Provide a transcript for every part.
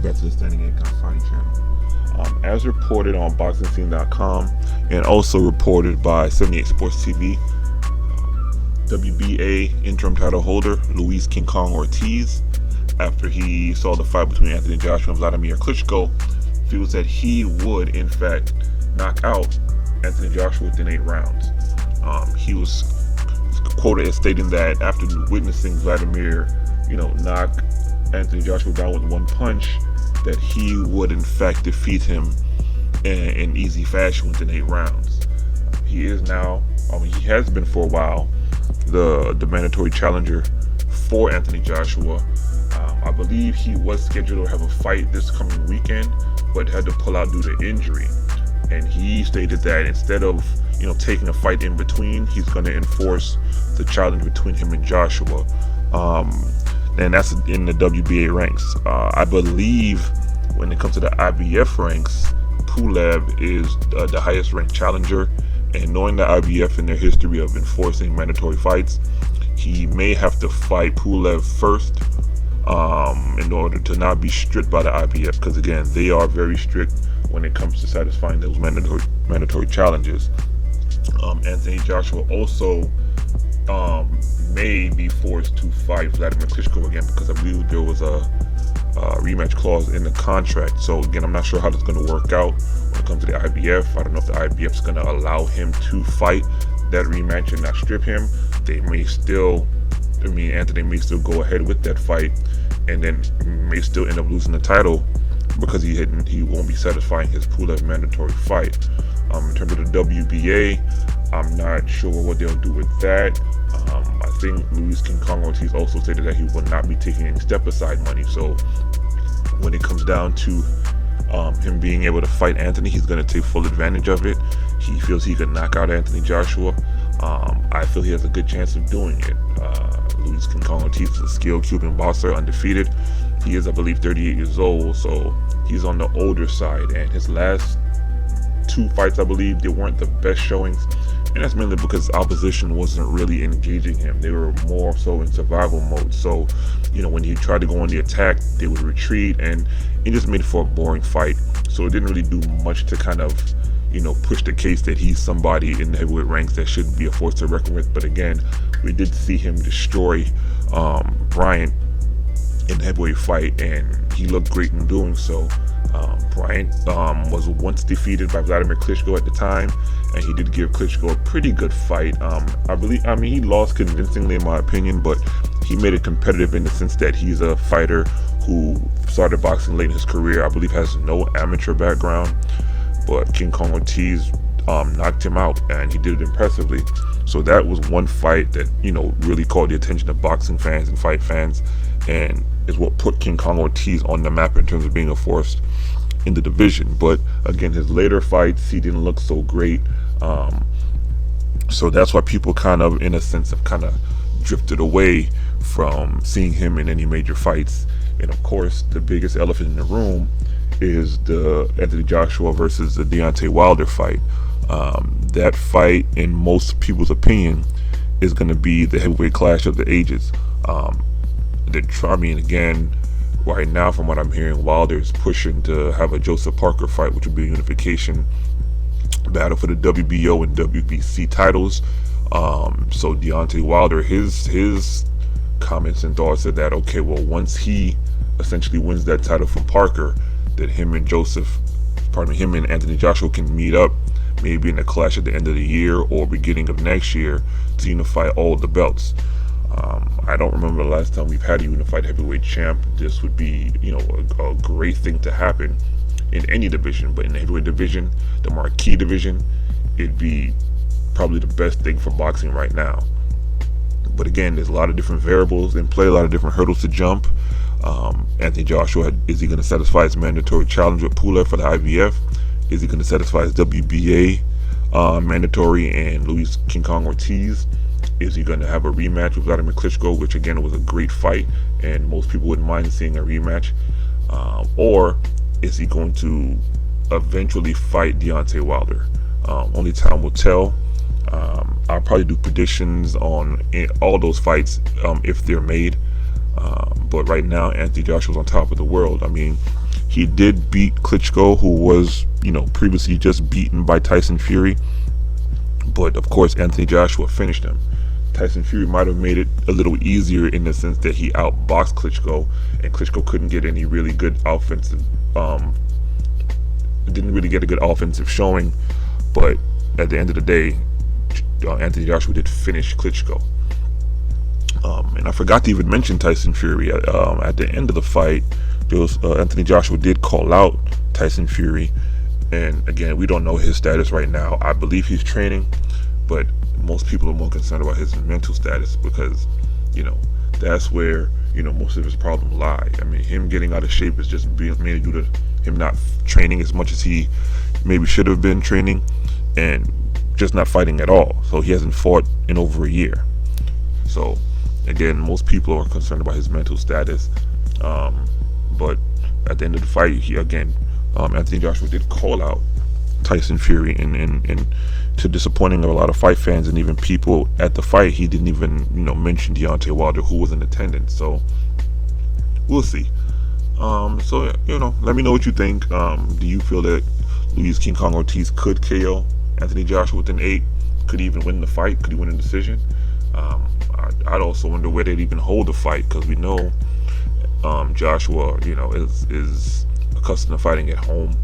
welcome back to the Standing Ink Fighting Channel. As reported on BoxingScene.com and also reported by 78 Sports TV, WBA interim title holder Luis King Kong Ortiz, after he saw the fight between Anthony Joshua and Vladimir Klitschko, feels that he would, in fact, knock out Anthony Joshua within 8 rounds. He was quoted as stating that after witnessing Vladimir, knock Anthony Joshua down with one punch, that he would in fact defeat him in easy fashion within 8 rounds. He is now, he has been for a while, the mandatory challenger for Anthony Joshua. I believe he was scheduled to have a fight this coming weekend, but had to pull out due to injury. And he stated that instead of taking a fight in between, he's going to enforce the challenge between him and Joshua. And that's in the WBA ranks. I believe when it comes to the IBF ranks, Pulev is the highest ranked challenger. And knowing the IBF and their history of enforcing mandatory fights, he may have to fight Pulev first in order to not be strict by the IBF, because again, they are very strict when it comes to satisfying those mandatory challenges. Anthony Joshua also may be forced to fight Vladimir Klitschko again, because I believe there was a rematch clause in the contract. So again, I'm not sure how this is going to work out when it comes to the IBF. I don't know if the IBF is going to allow him to fight that rematch and not strip him. They may still, Anthony may still go ahead with that fight, and then may still end up losing the title because he won't be satisfying his Pulev mandatory fight. In terms of the WBA, I'm not sure what they'll do with that. I think Luis King Kong Ortiz also stated that he will not be taking any step-aside money. So when it comes down to him being able to fight Anthony, he's going to take full advantage of it. He feels he can knock out Anthony Joshua. I feel he has a good chance of doing it. Luis King Kong Ortiz is a skilled Cuban boxer, undefeated. He is, I believe, 38 years old, so he's on the older side. And his last 2 fights, I believe, they weren't the best showings. And that's mainly because opposition wasn't really engaging him. They were more so in survival mode. So, when he tried to go on the attack, they would retreat, and it just made for a boring fight. So it didn't really do much to kind of, push the case that he's somebody in the heavyweight ranks that should be a force to reckon with. But again, we did see him destroy Bryant in the heavyweight fight, and he looked great in doing so. Bryant was once defeated by Vladimir Klitschko at the time, and he did give Klitschko a pretty good fight. He lost convincingly in my opinion, but he made it competitive in the sense that he's a fighter who started boxing late in his career. I believe has no amateur background, but King Kong Ortiz knocked him out, and he did it impressively. So that was one fight that really caught the attention of boxing fans and fight fans, and is what put King Kong Ortiz on the map in terms of being a force in the division. But again, his later fights, he didn't look so great. So that's why people kind of, in a sense, have kind of drifted away from seeing him in any major fights. And of course, the biggest elephant in the room is the Anthony Joshua versus the Deontay Wilder fight. That fight, in most people's opinion, is going to be the heavyweight clash of the ages. Again, right now, from what I'm hearing, Wilder is pushing to have a Joseph Parker fight, which would be a unification battle for the WBO and WBC titles. So Deontay Wilder, his comments and thoughts are that, okay, well, once he essentially wins that title from Parker, that him and Anthony Joshua can meet up maybe in a clash at the end of the year or beginning of next year to unify all the belts. I don't remember the last time we've had a unified heavyweight champ. This would be, a great thing to happen in any division, but in the heavyweight division, the marquee division, it'd be probably the best thing for boxing right now. But again, there's a lot of different variables in play, a lot of different hurdles to jump. Anthony Joshua, is he going to satisfy his mandatory challenge with Pulev for the IBF? Is he going to satisfy his WBA mandatory and Luis King Kong Ortiz? Is he going to have a rematch with Vladimir Klitschko, which again was a great fight and most people wouldn't mind seeing a rematch? Or is he going to eventually fight Deontay Wilder? Only time will tell. I'll probably do predictions on all those fights if they're made. But right now, Anthony Joshua's on top of the world. He did beat Klitschko, who was, previously just beaten by Tyson Fury. But of course, Anthony Joshua finished him. Tyson Fury might have made it a little easier in the sense that he outboxed Klitschko, and Klitschko couldn't get any really good offensive, didn't really get a good offensive showing. But at the end of the day, Anthony Joshua did finish Klitschko. And I forgot to even mention Tyson Fury. At the end of the fight, Anthony Joshua did call out Tyson Fury. And again, we don't know his status right now. I believe he's training, but most people are more concerned about his mental status because, that's where, most of his problems lie. I mean, him getting out of shape is just mainly due to him not training as much as he maybe should have been training and just not fighting at all. So he hasn't fought in over a year. So again, most people are concerned about his mental status. But at the end of the fight, Anthony Joshua did call out Tyson Fury, and to disappointing of a lot of fight fans and even people at the fight, he didn't even mention Deontay Wilder, who was in attendance. So we'll see. Let me know what you think. Do you feel that Luis King Kong Ortiz could KO Anthony Joshua within 8? Could he even win the fight? Could he win a decision? I'd also wonder where they'd even hold the fight, because we know Joshua, is accustomed to fighting at home.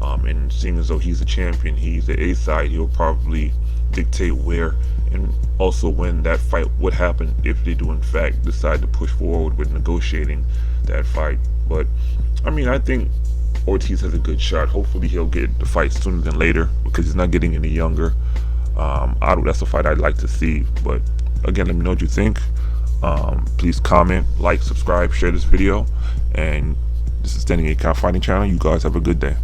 And seeing as though he's a champion, he's the A side, he'll probably dictate where and also when that fight would happen, if they do in fact decide to push forward with negotiating that fight. But I think Ortiz has a good shot. Hopefully he'll get the fight sooner than later, because he's not getting any younger. That's a fight I'd like to see. But again, let me know what you think. Please comment, like, subscribe, share this video. And this is Standing 8 Count Fighting Channel. You guys have a good day.